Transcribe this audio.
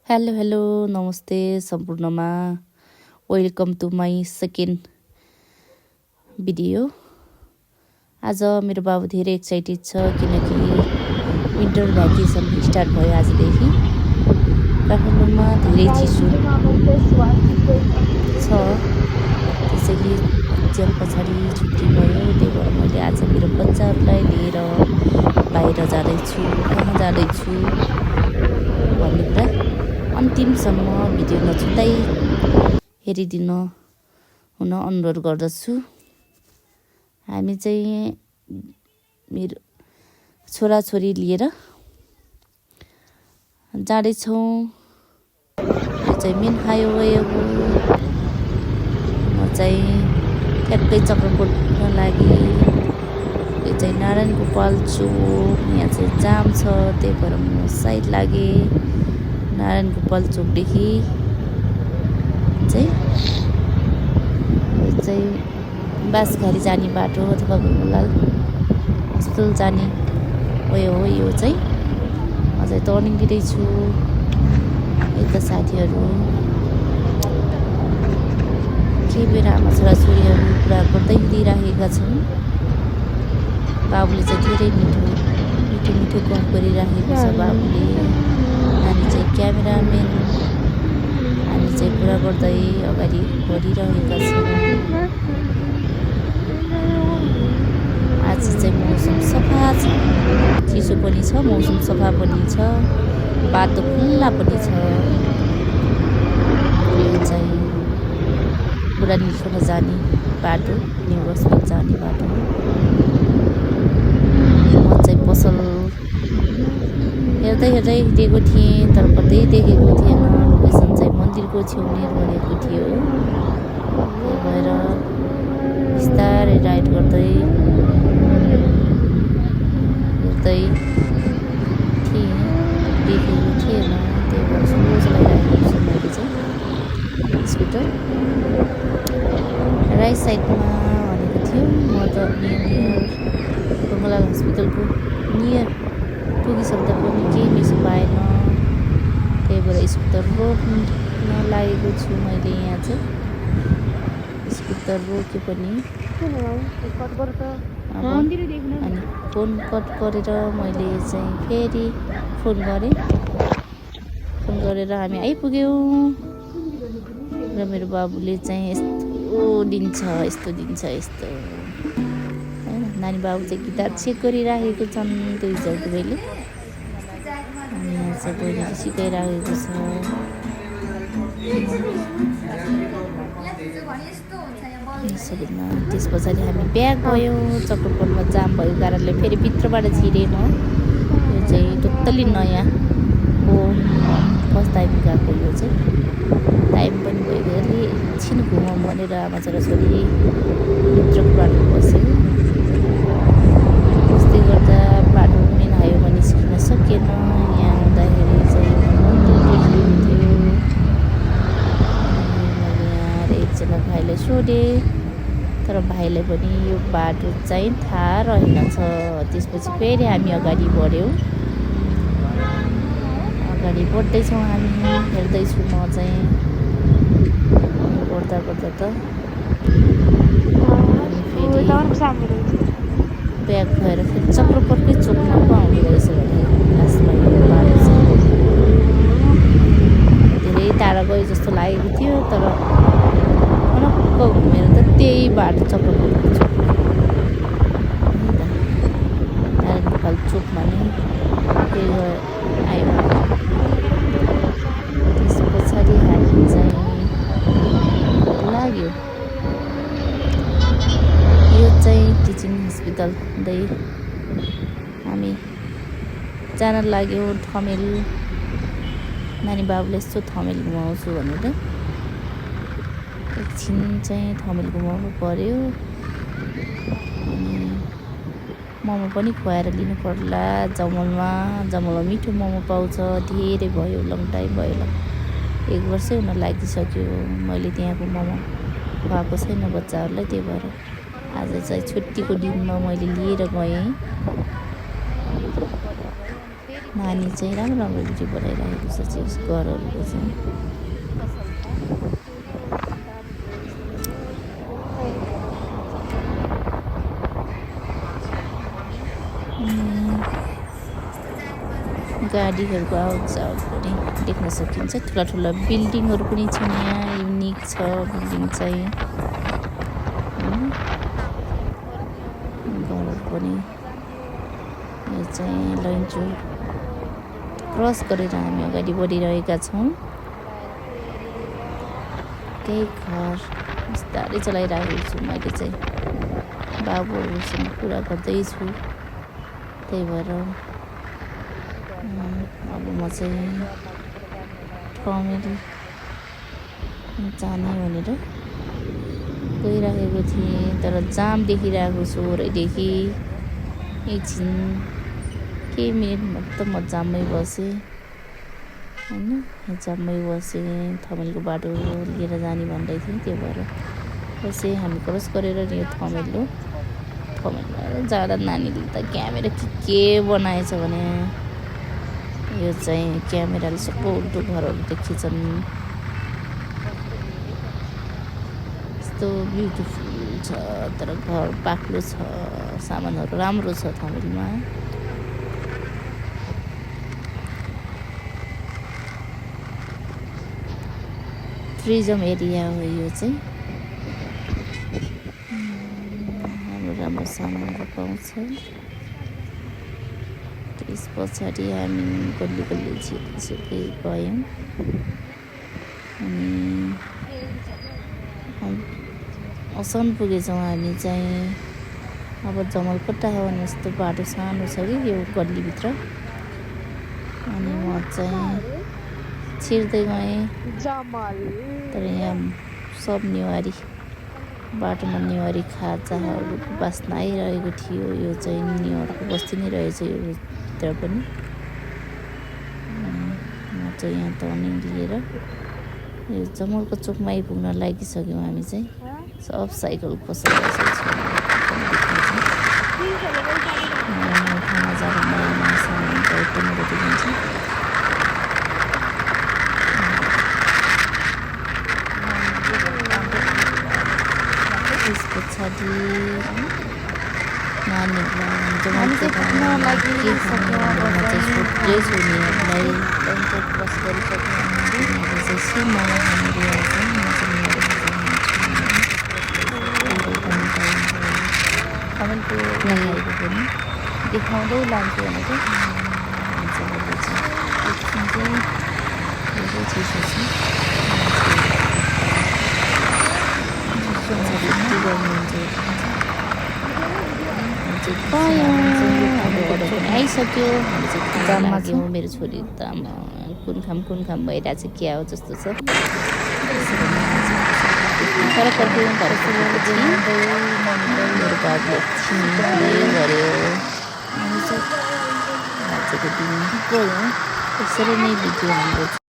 Hello नमस्ते सम्पूर्णमा welcome to my second video. आज मेरो बाबु धेरै एक्साइटेड छ किनकि विन्टर भ्याकेसन स्टार्ट भयो आजदेखि। काठमाडौँमा धेरै चिसो छ, त्यसैले एक्जाम पछाडि छुट्टी भयो। त्यही भएर मैले आज मेरो बच्चाहरूलाई लिएर बाहिर जाँदैछु, कहाँ जाँदैछु भन्ने कुरा अन्तिमसम्म भिडियो नछुट्याइ हेरिदिन हुन अनुरोध गर्दछु। हामी चाहिँ मेरो छोराछोरी लिएर जाँदैछौँ। यो चाहिँ मेन हाइवे हो। म चाहिँ ठ्याक्कै चक्रकोटको लागि, यो चाहिँ नारायण गोपाल चोक, यहाँ चाहिँ जाम छ, त्यही भएर म साइड लागेँ। नारायण गोपाल चोकदेखि चाहिँ यो चाहिँ बाँसघारी जाने बाटो अथवा घुमलाल हस्पिटल जाने हो। यो चाहिँ अझै टर्निङ दिँदैछु। यता साथीहरू केही बेर आमा छोराछोरीहरू कुरा गर्दै दिइराखेका छन्। बाबुले चाहिँ धेरै मिठो गफ गरिराखेको छ। बाबुले नानी चाहिँ क्यामेराम्यान, हामी चाहिँ कुरा गर्दै अगाडि बढिरहेका छौँ। आज चाहिँ मौसम सफा छ, चिसो पनि छ, मौसम सफा पनि छ, बाटो खुल्ला पनि छ। यो चाहिँ बुढानीसँग जाने बाटो, न्यु बसमा जाने बाटो। म चाहिँ पसल हेर्दै हिँडेको थिएँ, तर कतै देखेको थिएन। लोकेसन चाहिँ मन्दिरको छेउनेर भनेको थियो। त्यही भएर बिस्तारै राइड गर्दै हेर्दै थिएँ, देखेको थिएन। त्यही भएर स्लो चलाइरहेको छु मैले चाहिँ स्कुटर। राइट साइडमा भनेको थियो। म त नियर बङ्गला हस्पिटलको नियर पुगिसक्दा पनि केही मिसो पाएन। त्यही भएर स्कुटर रोक्न लागेको छु मैले। यहाँ चाहिँ स्कुटर रोक्यो पनि अनि फोन कट गरेर मैले चाहिँ फेरि फोन गरेर हामी आइपुग्यौँ। र मेरो बाबुले चाहिँ यस्तो दिन्छ होइन। नानी बाबु चाहिँ गिटार चेक गरिराखेको छन् दुईजना बहिनीले। अनि यहाँ चाहिँ बहिनीले सिकाइराखेको छ। त्यस पछाडि हामी ब्याक गयौँ। चक्रकोटमा जाम भएको कारणले फेरि भित्रबाट छिरेँ म। यो चाहिँ टोटल्ली नयाँ हो, फर्स्ट टाइम गएको। यो चाहिँ टाइम पनि भयो, अलि एकछिन घुमौँ भनेर आमा छोराछोरी भित्रको बाटो बस्यौँ। बस्दै गर्दा बाटो मेन हाइवेमा निस्किन सकेन। यहाँ आउँदाखेरि चाहिँ मन्दिर देखिन्थ्यो। मैले यहाँ एकजना भाइलाई सोधेँ, तर भाइलाई पनि यो बाटो चाहिँ थाहा रहेनछ। त्यसपछि फेरि हामी अगाडि बढ्यौँ। अगाडि बढ्दैछौँ हामी, हेर्दैछु म चाहिँ बढ्दा त हामी फेरि ब्याक भएर फेरि चक्रकोटकै चोकमा पो आउँदो रहेछ भने लास्टमा यो बाटो चाहिँ धेरै टाढा गयो जस्तो लागेको थियो। तर फनक्क घुमेर त त्यही बाटो चक्रकोटको चोक नारायण गोपाल चोकमा नै फेरि आयौँ। त्यस पछाडि हामी चाहिँ लाग्यो। यो चाहिँ टिचिङ हस्पिटल हुँदै हामी जान लाग्यौँ थमेल। नानी बाबुले यस्तो थमेल घुमाउँछु भनेर एकछिन चाहिँ थमेल घुमाउनु पर्यो। अनि मोमो पनि खुवाएर लिनु पर्ला। जमलमा मिठो मोमो पाउँछ। धेरै भयो, लङ टाइम भयो, 1 वर्षै हुन लागिसक्यो मैले त्यहाँको मोमो खुवाएको छैन बच्चाहरूलाई। त्यही भएर आज चाहिँ छुट्टीको दिनमा मैले लिएर गएँ। नानी चाहिँ राम्रो राम्रो भिडियो बनाइरहेको छ चाहिँ उस घरहरूको चाहिँ गाडीहरूको आवतजावत पनि देख्न सकिन्छ ठुला ठुला बिल्डिङहरू पनि छन् यहाँ युनिक छ बिल्डिङ चाहिँ घरहरू पनि यो चाहिँ लैन्चु क्रस गरेर हामी अगाडि बढिरहेका छौँ केही घर बिस्तारै चलाइरहेको छु मैले चाहिँ बाबुहरूसँग कुरा गर्दैछु त्यही भएर अब म चाहिँ फ्यामिली जाने भनेर गइरहेको थिएँ तर जाम देखिरहेको छु वरैदेखि एकछिन केही मिनट मात्र म जाममै बसेँ होइन जाममै बसेँ थमेलको बाटो लिएर जाने भन्दै थिएँ त्यो भएर बसेँ हामी क्रस गरेर यो थमेलमा जाँदा नानीले त क्यामेरा के बनाएछ भने यो चाहिँ क्यामेराले सबै उल्टो घरहरू देखिन्छन् यस्तो ब्युटिफुल छ तर घर बाक्लो छ सामानहरू राम्रो छ थमेलमा टुरिज्म एरिया हो यो चाहिँ राम्रो सामानहरू पाउँछ त्यस पछाडि हामी गल्ली गल्ली छिर्दै गयौँ अनि असन पुगेछौँ हामी चाहिँ अब जमलकट्टा हो भने यस्तो बाटो सानो छ कि यो गल्लीभित्र अनि म चाहिँ छिर्दै गएँ तर यहाँ सब नेवारी बाटोमा नेवारी खाजाहरू बास्न आइरहेको थियो यो चाहिँ नेवारको बस्ती नै रहेछ यो भित्र पनि म चाहिँ यहाँ टर्निङ लिएर यो जमलको चोकमा आइपुग्न लागिसक्यौँ हामी चाहिँ सब साइकल पसलिरहेको छ खाना जाँदा नयाँ नयाँ सामान पनि देखिन्छ त्यस पछाडि नानीहरूलाई जमाउँदै के खाने चाहिँ सोध्दै छु उनीहरूलाई क्रस गरिसक्यो उनीहरूले चाहिँ सिमला खाने रहेछ म चाहिँ खाएको पनि देखाउँदै लान्छु भनेको एकछिन चाहिँ धेरै चिसो छ के गर्नुहुन्छ आइसक्यो हामी चाहिँ खाना लाग्यौँ मेरो छोरी त कुन खाम भइरहेको छ क्या हो जस्तो छ फरक मेरो बाबुले छिन्दै गऱ्यो आजको दिन यसरी नै भिडियो हाम्रो